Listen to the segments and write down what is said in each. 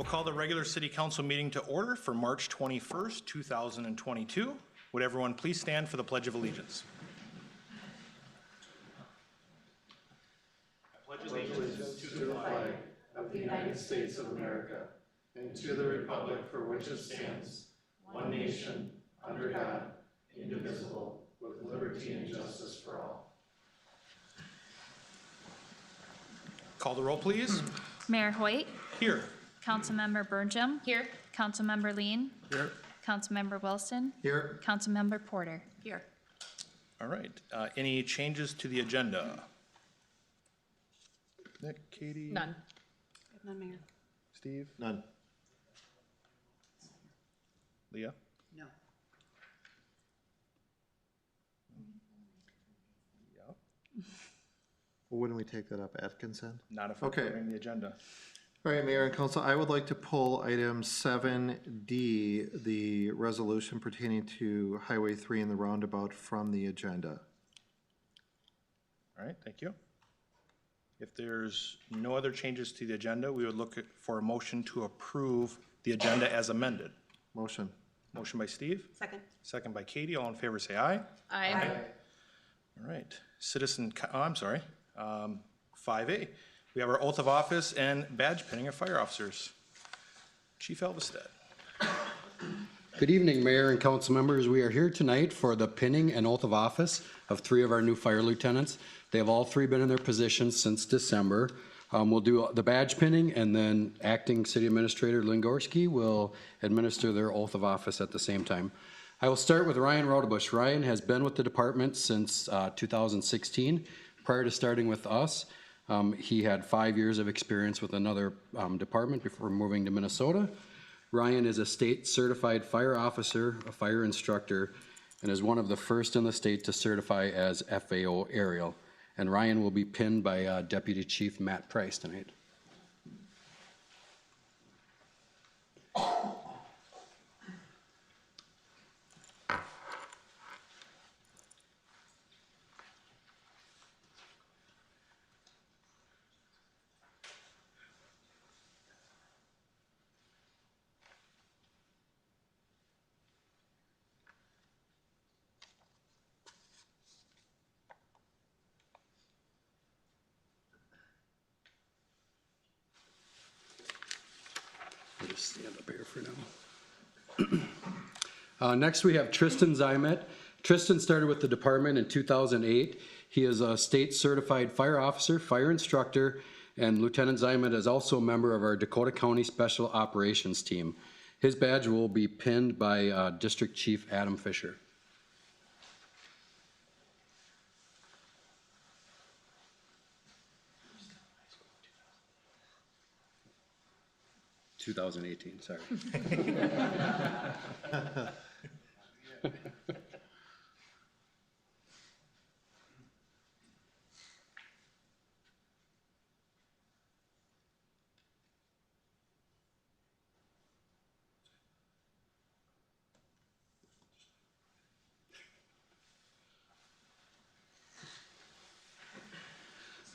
call the regular city council meeting to order for March 21st, 2022. Would everyone please stand for the Pledge of Allegiance? I pledge allegiance to the flag of the United States of America and to the republic for which it stands, one nation, under God, indivisible, with liberty and justice for all. Call the roll, please. Mayor Hoyt. Here. Councilmember Burnjum. Here. Councilmember Lean. Here. Councilmember Wilson. Here. Councilmember Porter. Here. All right. Any changes to the agenda? Nick, Katie? None. None, Mayor. Steve? None. Leah? No. Yep. Well, wouldn't we take that up at consent? Not if we're Okay. covering the agenda. All right, Mayor and Council, I would like to pull item 7D, the resolution pertaining to Highway 3 and the roundabout from the agenda. All right, thank you. If there's no other changes to the agenda, we would look for a motion to approve the agenda as amended. Motion. Motion by Steve, Second. second by Katie. All in favor, say aye. Aye. All right, 5A. We have our oath of office and badge pinning of fire officers. Chief Elvestead. Good evening, Mayor and council members. We are here tonight for the pinning and oath of office of 3 of our new fire lieutenants. They have all 3 been in their positions since December. We'll do the badge pinning, and then Acting City Administrator Lynn Gorski will administer their oath of office at the same time. I will start with Ryan Rodebush. Ryan has been with the department since 2016. Prior to starting with us, he had 5 years of experience with another department before moving to Minnesota. Ryan is a state certified fire officer, a fire instructor, and is one of the first in the state to certify as FAO aerial. And Ryan will be pinned by Deputy Chief Matt Price tonight. I'll just stand up here for now. Next, we have Tristan Zymet. Tristan started with the department in 2008. He is a state certified fire officer, fire instructor, and Lieutenant Zymet is also a member of our Dakota County Special Operations Team. His badge will be pinned by District Chief Adam Fisher. (2018) sorry.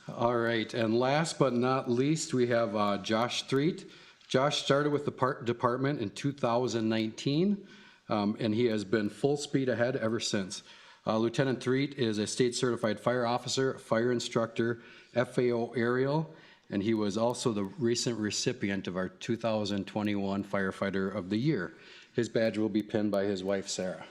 All right, and last but not least, we have Josh Threet. Josh started with the department in 2019, and he has been full speed ahead ever since. Lieutenant Threet is a state certified fire officer, fire instructor, FAO aerial, and he was also the recent recipient of our 2021 Firefighter of the Year. His badge will be pinned by his wife, Sarah.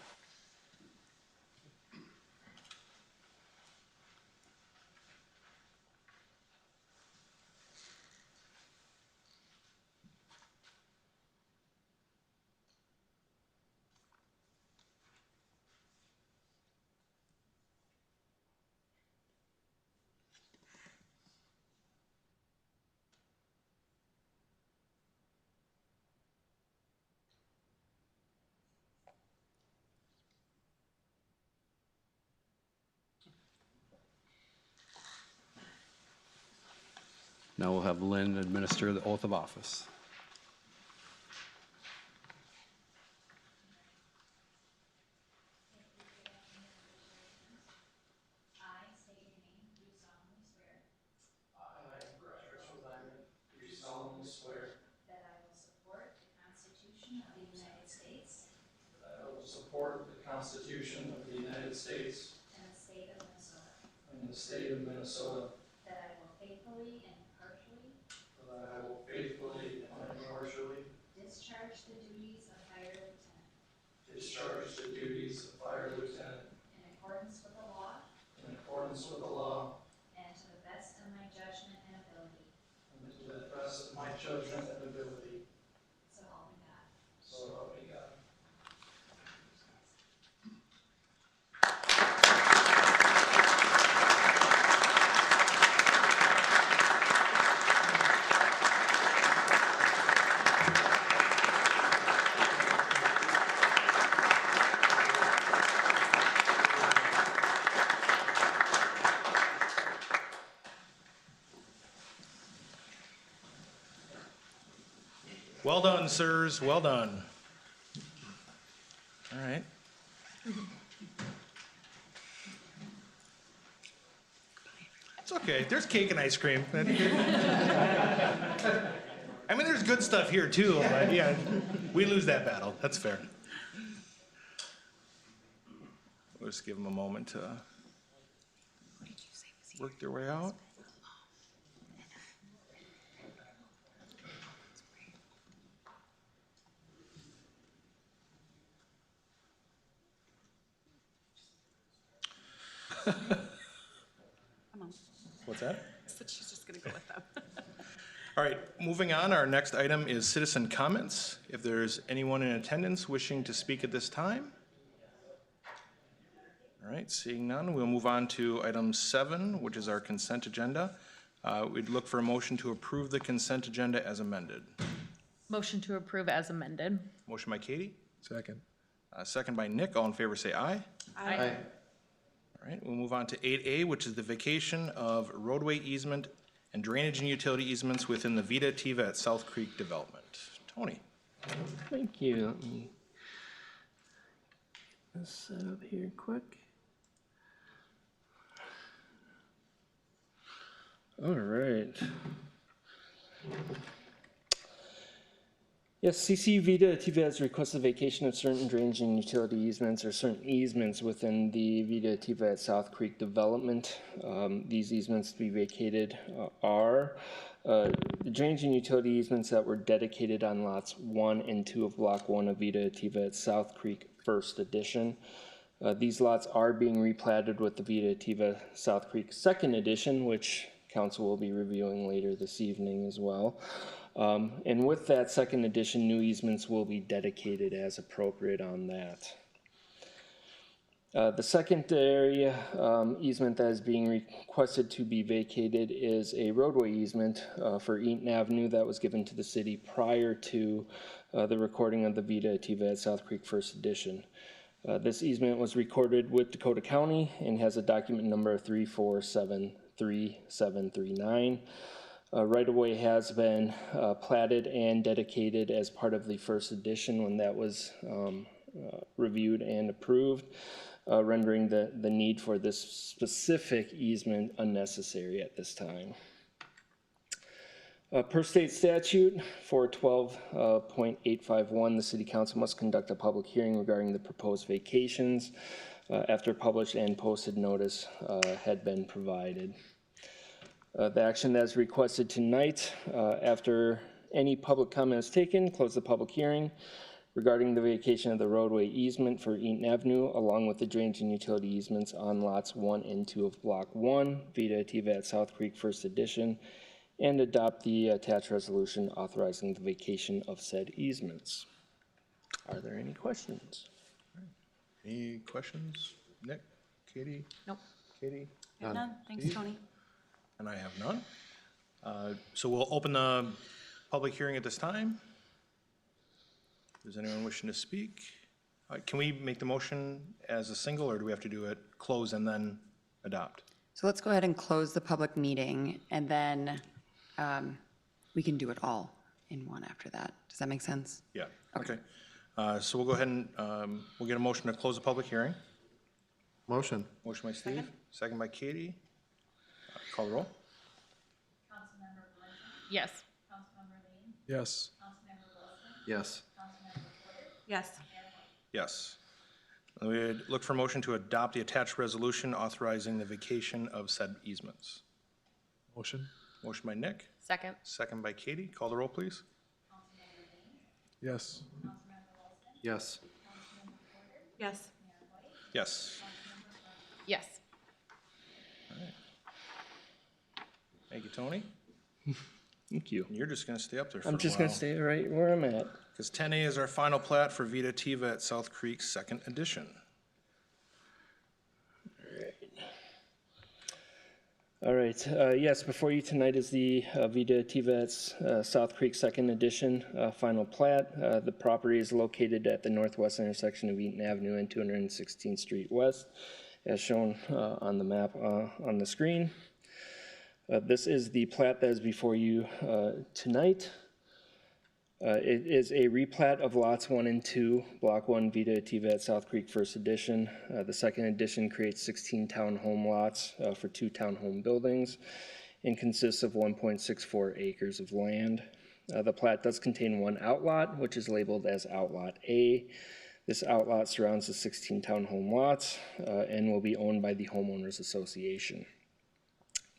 Now we'll have Lynn administer the oath of office. I, Brian Roadway, do solemnly swear that I will support support the Constitution of the United States and the state of Minnesota, and the state of Minnesota, that I will faithfully and impartially that I will faithfully and impartially discharge the duties of fire lieutenant discharge the duties of fire lieutenant in accordance with the law in accordance with the law and to the best of my judgment and ability. and to the best of my judgment and ability. So help me God. So help me God. Well done, sirs, well done. All right. It's okay, there's cake and ice cream. I mean, there's good stuff here too, but yeah, we lose that battle, that's fair. We'll just give them a moment to work their way out. Come on. What's that? Said she's just gonna go with them. All right, moving on, our next item is citizen comments. If there's anyone in attendance wishing to speak at this time. All right, seeing none, we'll move on to item 7, which is our consent agenda. We'd look for a motion to approve the consent agenda as amended. Motion to approve as amended. Motion by Katie, Second. second by Nick. All in favor say aye. Aye. All right, we'll move on to 8A, which is the vacation of roadway easement and drainage and utility easements within the Vita Attiva at South Creek development. Tony. Thank you. Let me get this set up here quick. All right. Yes, CC Vita Attiva has requested vacation of certain drainage and utility easements or certain easements within the Vita Attiva at South Creek development. These easements to be vacated are the drainage and utility easements that were dedicated on lots 1 and 2 of Block 1 of Vita Attiva at South Creek First Edition. These lots are being replatted with the Vita Attiva South Creek Second Edition, which Council will be reviewing later this evening as well. And with that second edition, new easements will be dedicated as appropriate on that. The second area easement that is being requested to be vacated is a roadway easement for Eaton Avenue that was given to the city prior to the recording of the Vita Attiva at South Creek First Edition. This easement was recorded with Dakota County and has a document number 34733739. Right-of-way has been platted and dedicated as part of the first edition when that was reviewed and approved, rendering the need for this specific easement unnecessary at this time. Per state statute 412.851, the City Council must conduct a public hearing regarding the proposed vacations after published and posted notice had been provided. The action that is requested tonight, after any public comment is taken, close the public hearing regarding the vacation of the roadway easement for Eaton Avenue, along with the drainage and utility easements on lots 1 and 2 of Block 1, Vita Attiva at South Creek First Edition, and adopt the attached resolution authorizing the vacation of said easements. Are there any questions? Any questions? Nick, Katie, Nope. Katie? I have none. Thanks, Tony. And I have none. So we'll open the public hearing at this time. Is anyone wishing to speak? Can we make the motion as a single, or do we have to do it close and then adopt? So let's go ahead and close the public meeting, and then we can do it all in one after that. Does that make sense? Yeah, okay. So we'll go ahead and we'll get a motion to close the public hearing. Motion. Motion by Steve, second by Katie. Call the roll. Councilmember Blanchard. Yes. Councilmember Lean. Yes. Councilmember Wilson. Yes. Councilmember Porter. Yes. Mayor White. Yes. We look for a motion to adopt the attached resolution authorizing the vacation of said easements. Motion? Motion by Nick, Second. second by Katie. Call the roll, please. Yes. Yes. Yes. Yes. Yes. Thank you, Tony. Thank you. You're just gonna stay up there for a while. I'm just gonna stay right where I'm at. Because 10A is our final plat for Vita Attiva at South Creek, second edition. All right, yes, before you tonight is the Vita Attiva at South Creek Second Edition final plat. The property is located at the northwest intersection of Eaton Avenue and 216th Street West, as shown on the map on the screen. This is the plat that is before you tonight. It is a replat of lots 1 and 2, Block 1 Vita Attiva at South Creek First Edition. The second edition creates 16 townhome lots for 2 townhome buildings and consists of 1.64 acres of land. The plat does contain 1 outlot, which is labeled as Outlot A. This outlot surrounds the 16 townhome lots and will be owned by the Homeowners Association.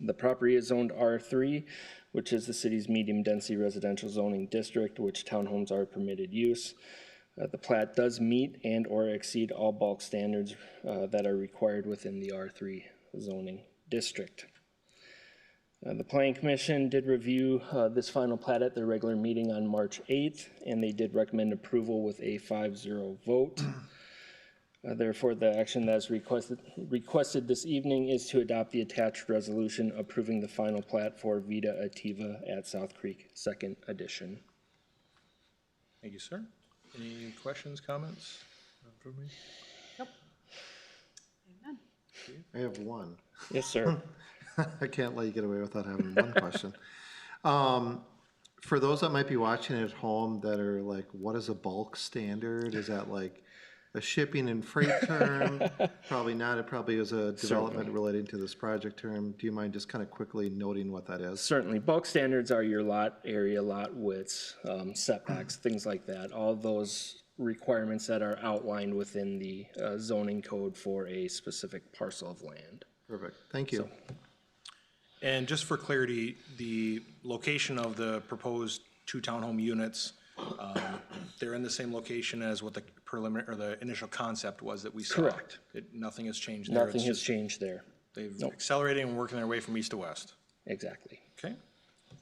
The property is zoned R3, which is the city's medium-density residential zoning district, which townhomes are permitted use. The plat does meet and or exceed all bulk standards that are required within the R3 zoning district. The Planning Commission did review this final plat at their regular meeting on March 8th, and they did recommend approval with a 5-0 vote. Therefore, the action that is requested this evening is to adopt the attached resolution approving the final plat for Vita Attiva at South Creek, Second Edition. Thank you, sir. Any questions, comments from me? Nope. I have one. Yes, sir. I can't let you get away without having one question. For those that might be watching at home that are like, what is a bulk standard? Is that like a shipping and freight term? Probably not. It probably is a development relating to this project term. Do you mind just kind of quickly noting what that is? Certainly. Bulk standards are your lot area, lot widths, setbacks, things like that. All those requirements that are outlined within the zoning code for a specific parcel of land. Perfect. Thank you. And just for clarity, the location of the proposed 2 townhome units, they're in the same location as what the preliminary or the initial concept was that we saw. Correct. Nothing has changed there. Nothing has changed there. They've accelerated and working their way from east to west. Exactly. Okay.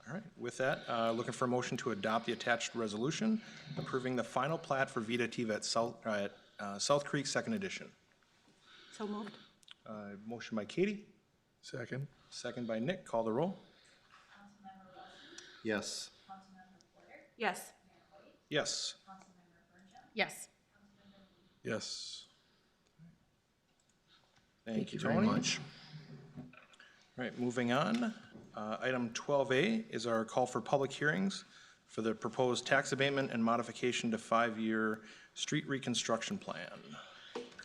All right. With that, looking for a motion to adopt the attached resolution approving the final plat for Vita Attiva at South Creek Second Edition. So moved. Motion by Katie, Second? second by Nick. Call the roll. Councilmember Wilson, Yes. Councilmember Porter, Yes. Mayor White, Yes. Councilmember Burnham, Yes. Councilmember Lee. Yes. Thank you, very Tony. much. All right, moving on. Item 12A is our call for public hearings for the proposed tax abatement and modification to 5-year street reconstruction plan.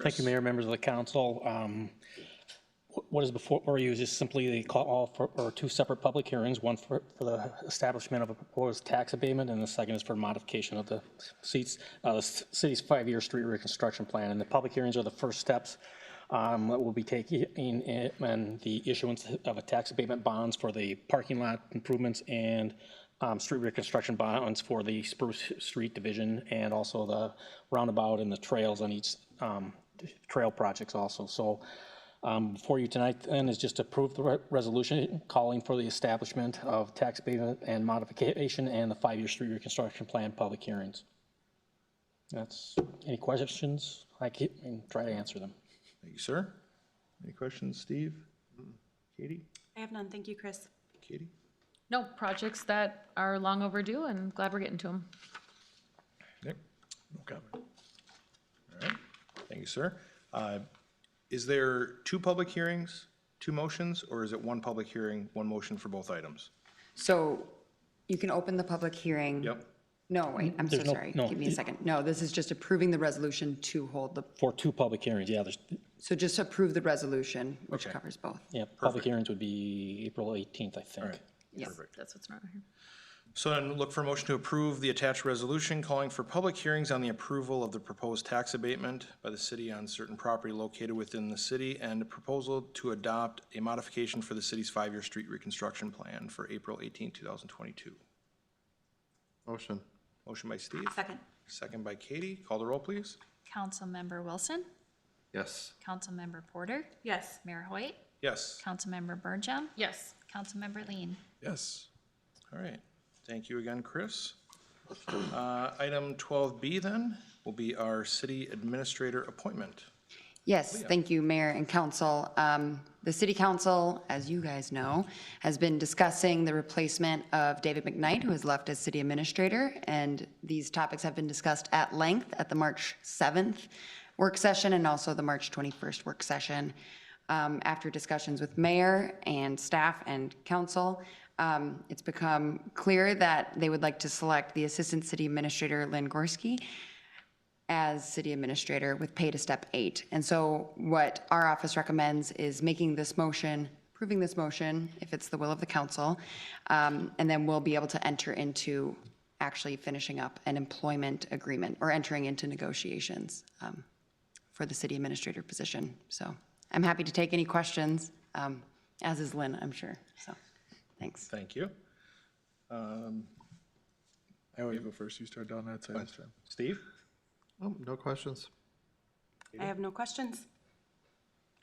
Thank you, Mayor, members of the council. What is before you is just simply the call for 2 separate public hearings, one for the establishment of a proposed tax abatement, and the second is for modification of the city's 5-year street reconstruction plan. And the public hearings are the first steps that will be taking in the issuance of a tax abatement bonds for the parking lot improvements and street reconstruction bonds for the Spruce Street division, and also the roundabout and the trails on each trail projects also. So before you tonight then is just approve the resolution calling for the establishment of tax abatement and modification and the 5-year street reconstruction plan public hearings. That's, any questions? I can try to answer them. Thank you, sir. Any questions, Steve? Katie? I have none. Thank you, Chris. Katie? No, projects that are long overdue and glad we're getting to them. Nick? No comment. All right. Thank you, sir. Is there 2 public hearings, 2 motions, or is it 1 public hearing, 1 motion for both items? So you can open the public hearing. Yep. No, wait, I'm so There's no- sorry. no. Give me a second. No, this is just approving the resolution to hold the, For 2 public hearings, yeah, so just approve the resolution, which Okay. covers both. yeah, public hearings would be April 18th, I think. All right. Yes. Perfect. That's what's not here. So then look for a motion to approve the attached resolution calling for public hearings on the approval of the proposed tax abatement by the city on certain property located within the city and a proposal to adopt a modification for the city's 5-year street reconstruction plan for April 18, 2022. Motion. Motion by Steve. Second. Second by Katie. Call the roll, please. Councilmember Wilson, Yes. Councilmember Porter, Yes. Mayor Hoyt, Yes. Councilmember Burnjum, Yes. Councilmember Lean. Yes. All right. Thank you again, Chris. Item 12B then will be our city administrator appointment. Yes, thank you, Mayor and Council. The City Council, as you guys know, has been discussing the replacement of David McKnight, who has left as City Administrator, and these topics have been discussed at length at the March 7th work session and also the March 21st work session. After discussions with Mayor and staff and Council, it's become clear that they would like to select the Assistant City Administrator, Lynn Gorski, as city administrator with pay to step 8. And so what our office recommends is making this motion, approving this motion, if it's the will of the council, and then we'll be able to enter into actually finishing up an employment agreement or entering into negotiations for the city administrator position. So I'm happy to take any questions, as is Lynn, I'm sure. So thanks. Thank you. I always go first. You start down that side this time. Steve? Oh, no questions. I have no questions.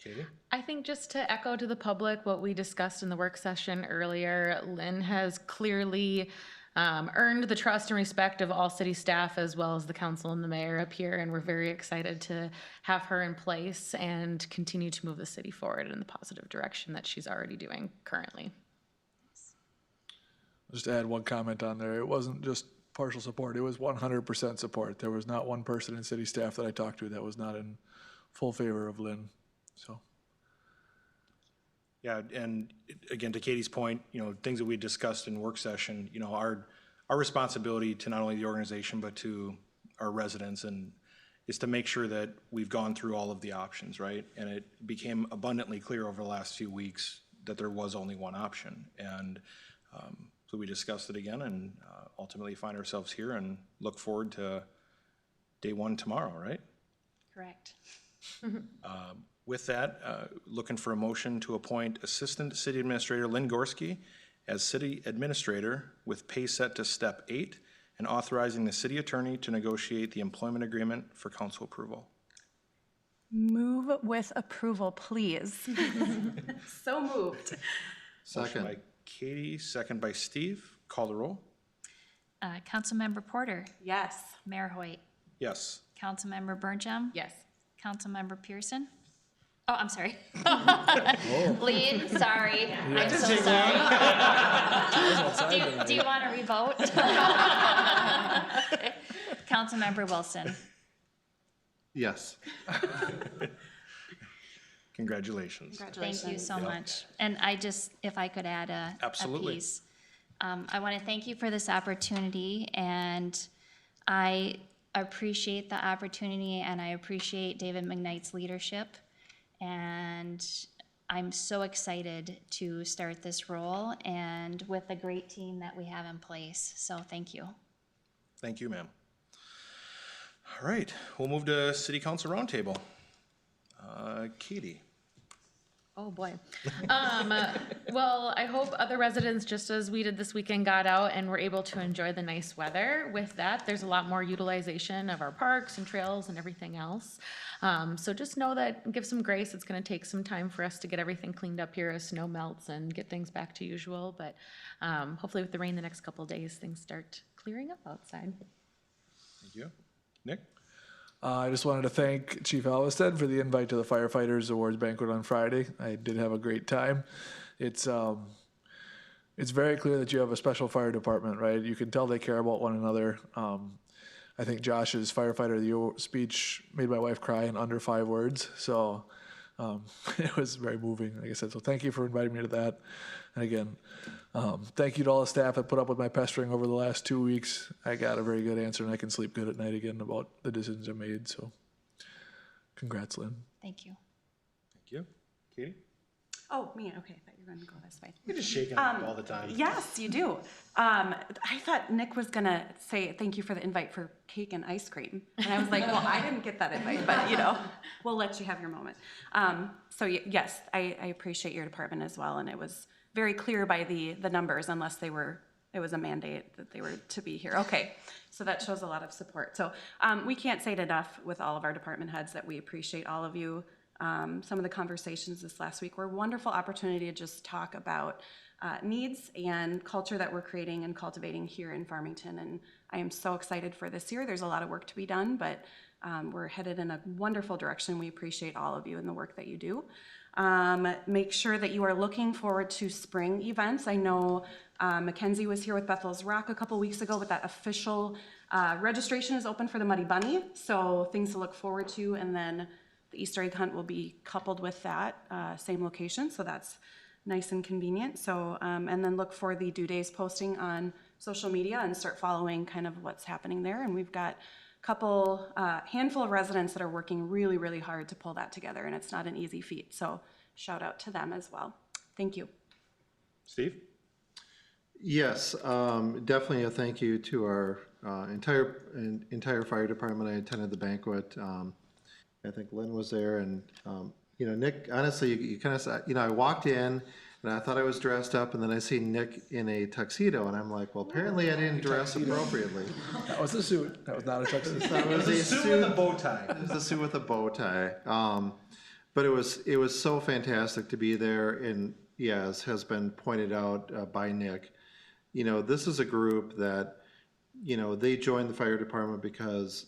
Katie? I think just to echo to the public what we discussed in the work session earlier, Lynn has clearly earned the trust and respect of all city staff as well as the council and the mayor up here, and we're very excited to have her in place and continue to move the city forward in the positive direction that she's already doing currently. Just to add one comment on there. It wasn't just partial support. It was 100% support. There was not one person in city staff that I talked to that was not in full favor of Lynn. So. Yeah, and again, to Katie's point, things that we discussed in work session, our responsibility to not only the organization, but to our residents and is to make sure that we've gone through all of the options, right? And it became abundantly clear over the last few weeks that there was only one option. And so we discussed it again and ultimately find ourselves here and look forward to day 1 tomorrow, right? Correct. With that, looking for a motion to appoint Assistant City Administrator Lynn Gorski as City Administrator with pay set to step 8 and authorizing the city attorney to negotiate the employment agreement for council approval. Move with approval, please. So moved. Motion Second. by Katie, second by Steve. Call the roll. Councilmember Porter, Yes. Mayor Hoyt, Yes. Councilmember Burnjum, Yes. Councilmember Pearson. Oh, I'm sorry. Lean, sorry. I'm so sorry. Do you want to revote? Councilmember Wilson. Yes. Congratulations. Thank you so much. And if I could add a Absolutely. piece. I want to thank you for this opportunity, and I appreciate the opportunity, and I appreciate David McKnight's leadership. And I'm so excited to start this role and with the great team that we have in place. So thank you. Thank you, ma'am. All right, we'll move to City Council Roundtable. Katie. Oh, boy. Well, I hope other residents, just as we did this weekend, got out and were able to enjoy the nice weather. With that, there's a lot more utilization of our parks and trails and everything else. So just know that, give some grace. It's going to take some time for us to get everything cleaned up here as snow melts and get things back to usual. But hopefully with the rain the next couple of days, things start clearing up outside. Thank you. Nick? I just wanted to thank Chief Alvestead for the invite to the Firefighters Awards Banquet on Friday. I did have a great time. It's very clear that you have a special fire department, right? You can tell they care about one another. I think Josh's Firefighter of the Year speech made my wife cry in under 5 words. So it was very moving, like I said. So thank you for inviting me to that. And again, thank you to all the staff that put up with my pestering over the last 2 weeks. I got a very good answer, and I can sleep good at night again about the decisions I made. So congrats, Lynn. Thank you. Thank you. Katie? Oh, me, okay, I thought you were gonna go this way. You're just shaking it up all the time. Yes, you do. I thought Nick was gonna say thank you for the invite for cake and ice cream. And I was like, well, I didn't get that invite, but we'll let you have your moment. So yes, I appreciate your department as well, and it was very clear by the numbers, unless it was a mandate that they were to be here. Okay, so that shows a lot of support. So we can't say it enough with all of our department heads that we appreciate all of you. Some of the conversations this last week were a wonderful opportunity to just talk about needs and culture that we're creating and cultivating here in Farmington. And I am so excited for this year. There's a lot of work to be done, but we're headed in a wonderful direction. We appreciate all of you and the work that you do. Make sure that you are looking forward to spring events. I know Mackenzie was here with Bethel's Rock a couple weeks ago, but that official registration is open for the Muddy Bunny. So things to look forward to. And then the Easter egg hunt will be coupled with that same location, so that's nice and convenient. So, and then look for the due days posting on social media and start following kind of what's happening there. And we've got a handful of residents that are working really, really hard to pull that together, and it's not an easy feat. So shout out to them as well. Thank you. Steve? Yes, definitely a thank you to our entire fire department. I attended the banquet. I think Lynn was there, and Nick, honestly, you kind of, I walked in and I thought I was dressed up, and then I see Nick in a tuxedo, and I'm like, well, apparently I didn't dress appropriately. That was a suit. That was not a tuxedo. That was a Suit with a bow tie. It was a suit with a bow tie. But it was so fantastic to be there, and as has been pointed out by Nick, this is a group that, they joined the fire department because,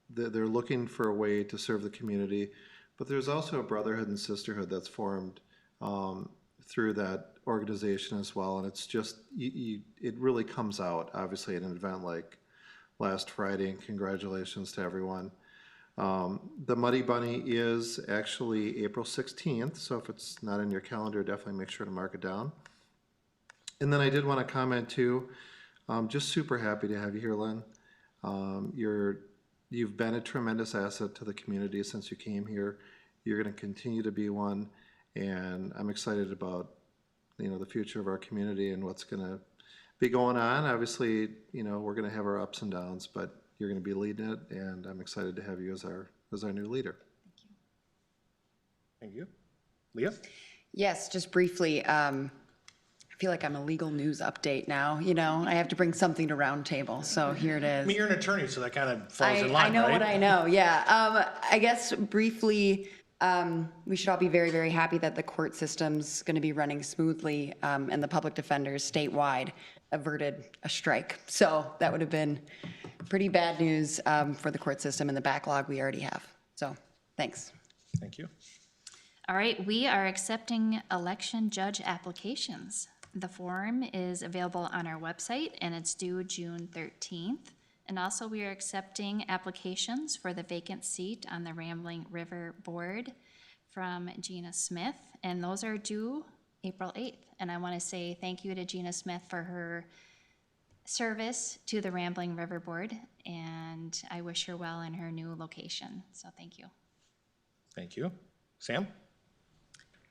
they're looking for a way to serve the community, but there's also a brotherhood and sisterhood that's formed through that organization as well, and it's just, it really comes out, obviously, at an event like last Friday, and congratulations to everyone. The Muddy Bunny is actually April 16th, so if it's not in your calendar, definitely make sure to mark it down. And then I did want to comment too, just super happy to have you here, Lynn. You've been a tremendous asset to the community since you came here. You're going to continue to be one, and I'm excited about the future of our community and what's going to be going on. Obviously, we're going to have our ups and downs, but you're going to be leading it, and I'm excited to have you as our new leader. Thank you. Leah? Yes, just briefly, I feel like I'm a legal news update now, I have to bring something to Roundtable, so here it is. I mean, you're an attorney, so that kind of falls in line, I know right? what I know, yeah. I guess briefly, we should all be very, very happy that the court system's going to be running smoothly, and the public defenders statewide averted a strike. So that would have been pretty bad news for the court system and the backlog we already have. So thanks. Thank you. All right, we are accepting election judge applications. The form is available on our website, and it's due June 13th. And also, we are accepting applications for the vacant seat on the Rambling River Board from Gina Smith, and those are due April 8th. And I want to say thank you to Gina Smith for her service to the Rambling River Board, and I wish her well in her new location. So thank you. Thank you. Sam?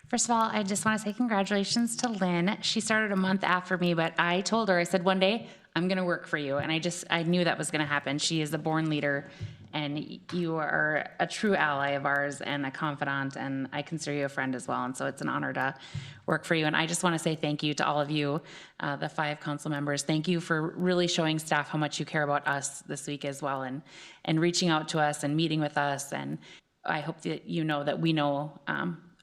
First of all, I just want to say congratulations to Lynn. She started a month after me, but I told her, I said, one day I'm going to work for you. And I knew that was going to happen. She is a born leader, and you are a true ally of ours and a confidant, and I consider you a friend as well. And so it's an honor to work for you. And I just want to say thank you to all of you, the 5 council members. Thank you for really showing staff how much you care about us this week as well, and reaching out to us and meeting with us. And I hope that you know that we know,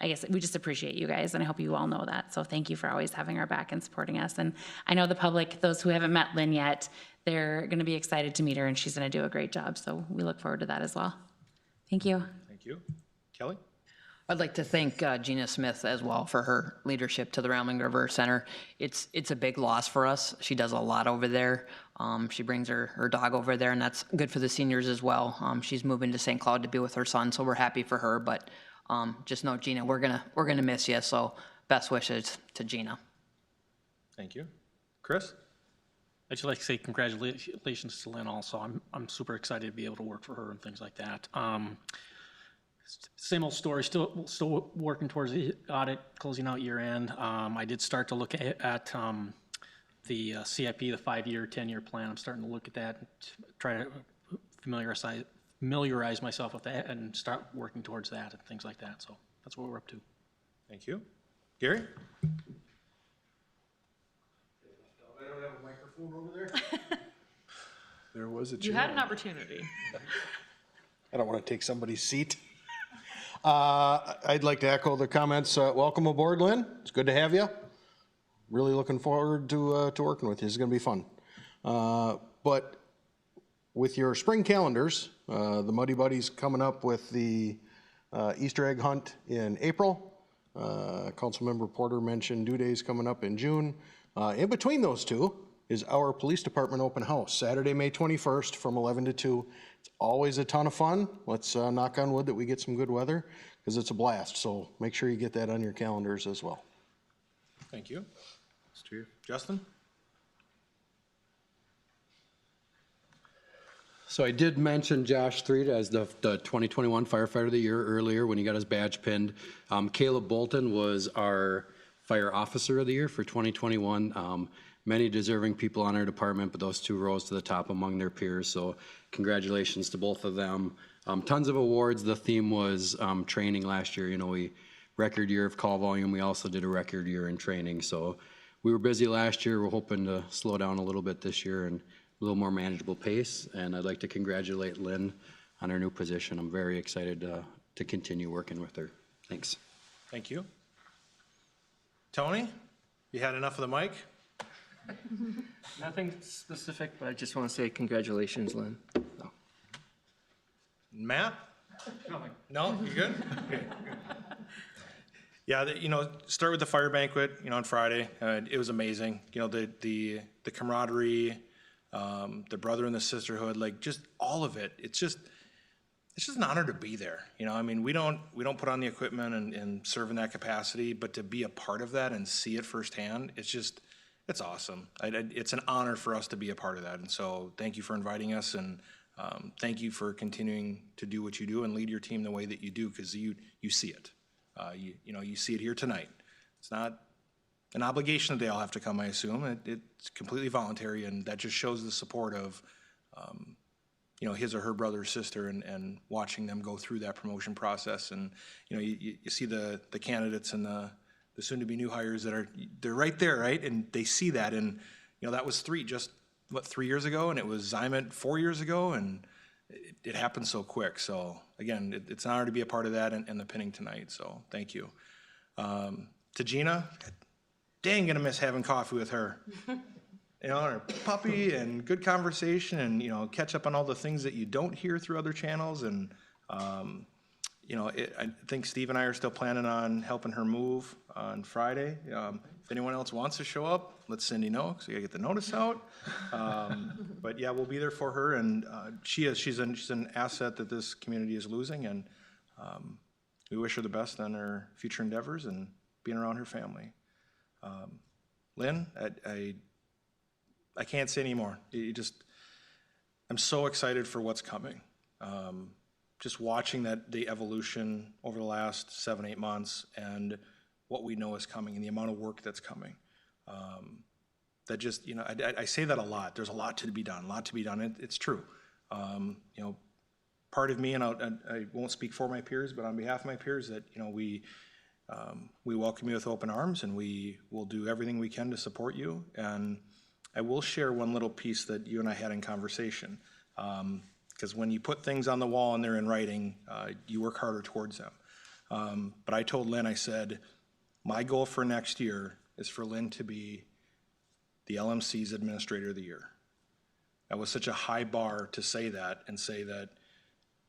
I guess we just appreciate you guys, and I hope you all know that. So thank you for always having our back and supporting us. And I know the public, those who haven't met Lynn yet, they're going to be excited to meet her, and she's going to do a great job. So we look forward to that as well. Thank you. Thank you. Kelly? I'd like to thank Gina Smith as well for her leadership to the Rambling River Center. It's a big loss for us. She does a lot over there. She brings her dog over there, and that's good for the seniors as well. She's moving to St. Cloud to be with her son, so we're happy for her. But just know, Gina, we're gonna miss you. So best wishes to Gina. Thank you. Chris? I'd just like to say congratulations to Lynn also. I'm super excited to be able to work for her and things like that. Same old story, still working towards the audit, closing out year end. I did start to look at the CIP, the 5-year, 10-year plan. I'm starting to look at that, and try to familiarize myself with that and start working towards that and things like that. So that's what we're up to. Thank you. Gary? I don't have a microphone over there. There was a You had an opportunity. I don't want to take somebody's seat. I'd like to echo the comments. Welcome aboard, Lynn. It's good to have you. Really looking forward to working with you. It's going to be fun. But with your spring calendars, the Muddy Buddies coming up with the Easter egg hunt in April. Councilmember Porter mentioned due days coming up in June. In between those two is our police department open house, Saturday, May 21st from 11 to 2. It's always a ton of fun. Let's knock on wood that we get some good weather because it's a blast. So make sure you get that on your calendars as well. Thank you. Justin? So I did mention Josh Threed as the 2021 Firefighter of the Year earlier when he got his badge pinned. Caleb Bolton was our Fire Officer of the Year for 2021. Many deserving people on our department, but those two rose to the top among their peers. So congratulations to both of them. Tons of awards. The theme was training last year. You know, record year of call volume. We also did a record year in training. So we were busy last year. We're hoping to slow down a little bit this year and a little more manageable pace. And I'd like to congratulate Lynn on her new position. I'm very excited to continue working with her. Thanks. Thank you. Tony, you had enough of the mic? Nothing specific, but I just want to say congratulations, Lynn. Matt? No, you good? Okay. Yeah, start with the fire banquet, on Friday. It was amazing. The camaraderie, the brother and the sisterhood, like just all of it. It's just an honor to be there. We don't put on the equipment and serve in that capacity, but to be a part of that and see it firsthand, it's awesome. It's an honor for us to be a part of that. And so thank you for inviting us, and thank you for continuing to do what you do and lead your team the way that you do, because you see it. You see it here tonight. It's not an obligation that they all have to come, I assume. It's completely voluntary, and that just shows the support of his or her brother or sister, and watching them go through that promotion process. And you see the candidates and the soon-to-be new hires they're right there, right? And they see that, and that was 3 years ago, and it was Easements 4 years ago, and it happened so quick. So again, it's an honor to be a part of that and the pinning tonight. So thank you. To Gina, dang, gonna miss having coffee with her. Her puppy and good conversation, and catch up on all the things that you don't hear through other channels. And I think Steve and I are still planning on helping her move on Friday. If anyone else wants to show up, let Cindy know, because we gotta get the notice out. But yeah, we'll be there for her, and she's an asset that this community is losing, and we wish her the best on her future endeavors and being around her family. Lynn, I can't say anymore. I'm so excited for what's coming. Just watching the evolution over the last 7-8 months, and what we know is coming, and the amount of work that's coming. I say that a lot. There's a lot to be done. It's true. Part of me, and I won't speak for my peers, but on behalf of my peers, that we welcome you with open arms, and we will do everything we can to support you. And I will share one little piece that you and I had in conversation. Because when you put things on the wall and they're in writing, you work harder towards them. But I told Lynn, I said, my goal for next year is for Lynn to be the LMC's Administrator of the Year. That was such a high bar to say that, and say that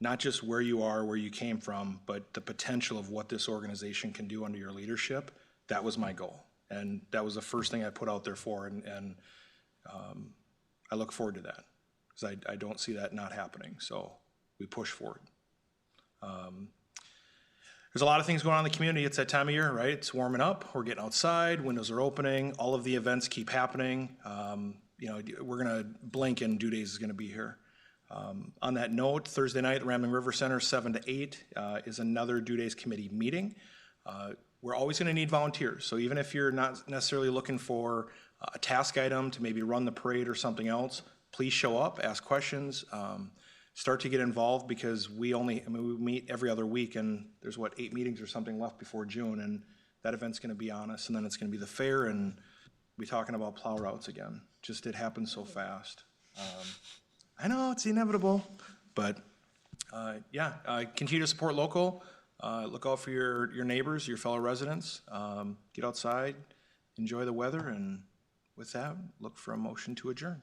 not just where you are, where you came from, but the potential of what this organization can do under your leadership. That was my goal. And that was the first thing I put out there for, and I look forward to that, because I don't see that not happening. So we push forward. There's a lot of things going on in the community. It's that time of year, right? It's warming up. We're getting outside. Windows are opening. All of the events keep happening. We're going to blink, and due days is going to be here. On that note, Thursday night, the Rambling River Center, 7 to 8, is another Due Days Committee meeting. We're always going to need volunteers, so even if you're not necessarily looking for a task item to maybe run the parade or something else, please show up, ask questions, start to get involved, because we meet every other week, and there's 8 meetings or something left before June, and that event's going to be on us, and then it's going to be the fair, and we'll be talking about plow routes again. Just it happens so fast. I know it's inevitable, but continue to support local. Look out for your neighbors, your fellow residents. Get outside, enjoy the weather, and with that, look for a motion to adjourn.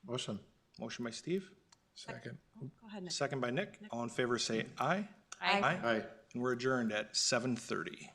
Motion. Motion by Steve. Second. Go ahead, Nick. Second by Nick. All in favor say aye. Aye. And we're adjourned at 7:30.